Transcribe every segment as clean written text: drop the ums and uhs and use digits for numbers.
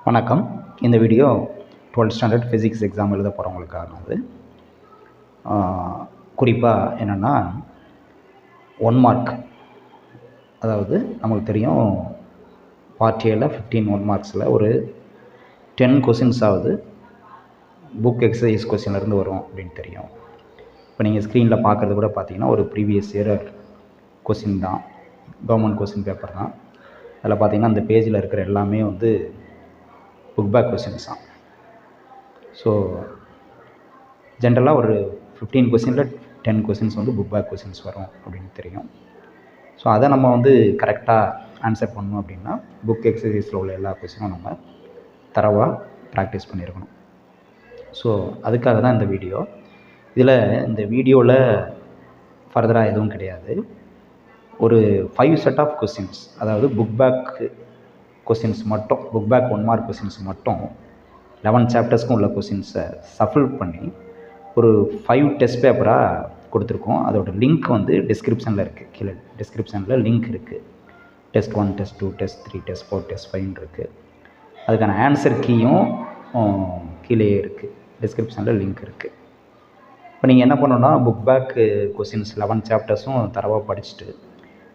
வணக்கம். இந்த video 12th standard physics exam எழுத போகிறவங்களுக்கானது. குறிப்பாக என்னென்னா 1 மார்க், அதாவது நமக்கு தெரியும் பார்ட் ஏல 15 1 மார்க்ஸில் ஒரு 10 கொஸ்டின்ஸ் ஆகுது புக் எக்ஸசைஸ் கொஸ்டின்லேருந்து வரும் அப்படின்னு தெரியும். இப்போ நீங்கள் ஸ்க்ரீனில் பார்க்குறது கூட பார்த்தீங்கன்னா ஒரு ப்ரீவியஸ் இயர் கொஸ்டின் தான், கவர்மெண்ட் கொஸ்டின் பேப்பர் தான். அதில் பார்த்தீங்கன்னா அந்த பேஜில் இருக்கிற எல்லாமே புக் பேக் கொஸ்டின்ஸ் தான். ஸோ ஜென்ரலாக ஒரு 15 கொஸ்டினில் 10 கொஸ்டின்ஸ் புக் பேக் கொஸ்டின்ஸ் வரும் அப்படின்னு தெரியும். ஸோ அதை நம்ம கரெக்டாக ஆன்சர் பண்ணணும் அப்படின்னா புக் எக்ஸசைஸில் உள்ள எல்லா கொஸ்டினும் நம்ம தரவாக ப்ராக்டிஸ் பண்ணியிருக்கணும். ஸோ அதுக்காக தான் இந்த வீடியோ. இதில் இந்த வீடியோவில் ஃபர்தராக எதுவும் கிடையாது. ஒரு 5 செட் ஆஃப் கொஸ்டின்ஸ், அதாவது புக் பேக் கொஸ்டின்ஸ் மட்டும், புக் பேக் 1 மார்க் கொஸ்டின்ஸ் மட்டும் 11 சாப்டர்ஸ்க்கும் உள்ள கொஸ்டின்ஸை சஃபில் பண்ணி ஒரு 5 டெஸ்ட் பேப்பராக கொடுத்துருக்கோம். அதோட லிங்க் டிஸ்கிரிப்ஷனில் இருக்குது. கீழே டிஸ்கிரிப்ஷனில் லிங்க் இருக்குது. Test 1, test 2, test 3, test 4, test 5 இருக்குது. அதுக்கான ஆன்சர் கீயும் கீழே இருக்குது, டிஸ்கிரிப்ஷனில் லிங்க் இருக்குது. இப்போ நீங்கள் என்ன பண்ணணுன்னா புக் பேக் கொஸ்டின்ஸ் 11 சாப்டர்ஸும் தரவாக படிச்சுட்டு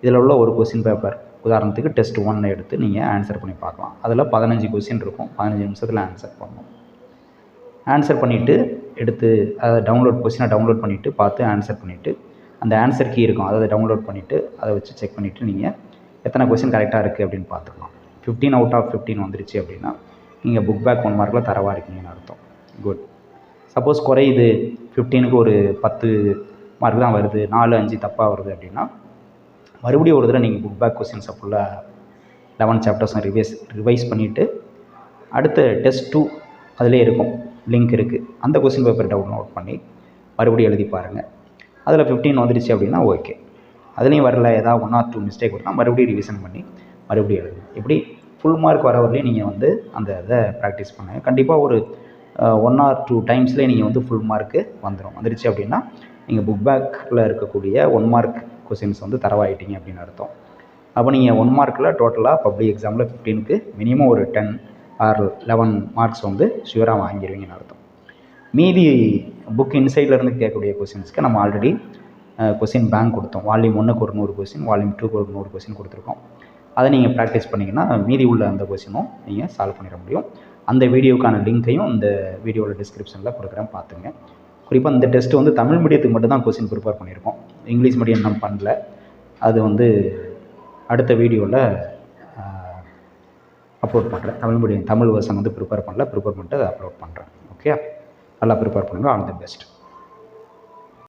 இதில் உள்ள ஒரு கொஸ்டின் பேப்பர், உதாரணத்துக்கு டெஸ்ட் 1 எடுத்து நீங்கள் ஆன்சர் பண்ணி பார்க்கலாம். அதில் 15 கொஸ்டின் இருக்கும், 15 நிமிஷத்தில் ஆன்சர் பண்ணணும். ஆன்சர் பண்ணிவிட்டு எடுத்து அதை கொஸ்டினை டவுன்லோட் பண்ணிவிட்டு பார்த்து ஆன்சர் பண்ணிவிட்டு அந்த ஆன்சர் கீ இருக்கும், அதை டவுன்லோட் பண்ணிவிட்டு அதை வச்சு செக் பண்ணிவிட்டு நீங்கள் எத்தனை கொஸ்டின் கரெக்டாக இருக்குது அப்படின்னு பார்த்துக்கலாம். 15 அவுட் ஆஃப் 15 வந்துருச்சு அப்படின்னா நீங்கள் புக் பேக் 1 மார்க்கில் தரவாக இருக்கீங்கன்னு அர்த்தம். குட். சப்போஸ் குறையுது, 15க்கு ஒரு 10 மார்க் தான் வருது, 4, 5 தப்பாக வருது அப்படின்னா மறுபடியும் ஒரு தடவை நீங்கள் புக் பேக் கொஸ்டின்ஸை ஃபுல்லாக 11 சாப்டர்ஸும் ரிவைஸ் பண்ணிவிட்டு அடுத்த டெஸ்ட் 2 அதிலே இருக்கும், லிங்க் இருக்குது, அந்த கொஸ்டின் பேப்பர் டவுன்லோட் பண்ணி மறுபடியும் எழுதி பாருங்கள். அதில் 15 வந்துடுச்சு அப்படின்னா ஓகே. அதுலேயும் வரல, ஏதாவது 1 or 2 மிஸ்டேக் வருதுன்னா மறுபடியும் ரிவிஷன் பண்ணி மறுபடியும் எழுதுங்க. இப்படி ஃபுல் மார்க் வர வரலையும் நீங்கள் அந்த இதை ப்ராக்டிஸ் பண்ணுங்கள். கண்டிப்பாக ஒரு 1 or 2 டைம்ஸ்லேயே நீங்கள் ஃபுல் மார்க்கு வந்துடுச்சு அப்படின்னா நீங்கள் புக் பேக்கில் இருக்கக்கூடிய 1 மார்க் கொஸ்டின்ஸ் தரவாயிட்டீங்க அப்படின்னு அர்த்தம். அப்போ நீங்கள் 1 மார்க்கில் டோட்டலாக பப்ளிக் எக்ஸாமில் 15க்கு மினிமம் ஒரு 10 or 11 மார்க்ஸ் ஷுவராக வாங்கிடுவீங்கன்னு அர்த்தம். மீதி புக் இன்சைட்லேருந்து கேட்கக்கூடிய கொஸ்டின்ஸ்க்கு நம்ம ஆல்ரெடி கொஸ்டின் பேங்க் கொடுத்தோம். வால்யூம் 1க்கு ஒரு 100 கொஸ்டின், வால்யூம் 2க்கு ஒரு 100 கொஸ்டின் கொடுத்துருக்கோம். அதை நீங்கள் ப்ராக்டிஸ் பண்ணிங்கன்னா மீதி உள்ள அந்த கொஸ்டினும் நீங்கள் சால்வ் பண்ணிட முடியும். அந்த வீடியோக்கான லிங்க்கையும் இந்த வீடியோவில் டிஸ்கிரிப்ஷனில் கொடுக்குறேன், பார்த்துங்க. குறிப்பாக இந்த டெஸ்ட்டு தமிழ் மீடியத்துக்கு மட்டும் தான் கொஸ்டின் ப்ரிப்பேர் பண்ணியிருக்கோம். இங்கிலீஷ் மீடியம் நம்ம பண்ணல. அது அடுத்த வீடியோவில் அப்லோட் பண்ணுறேன். தமிழ் வெர்ஷன் ப்ரிப்பேர் பண்ணிட்டு அதை அப்லோட் பண்ணுறேன். ஓகே, நல்லா ப்ரிப்பேர் பண்ணுங்கள். All the best.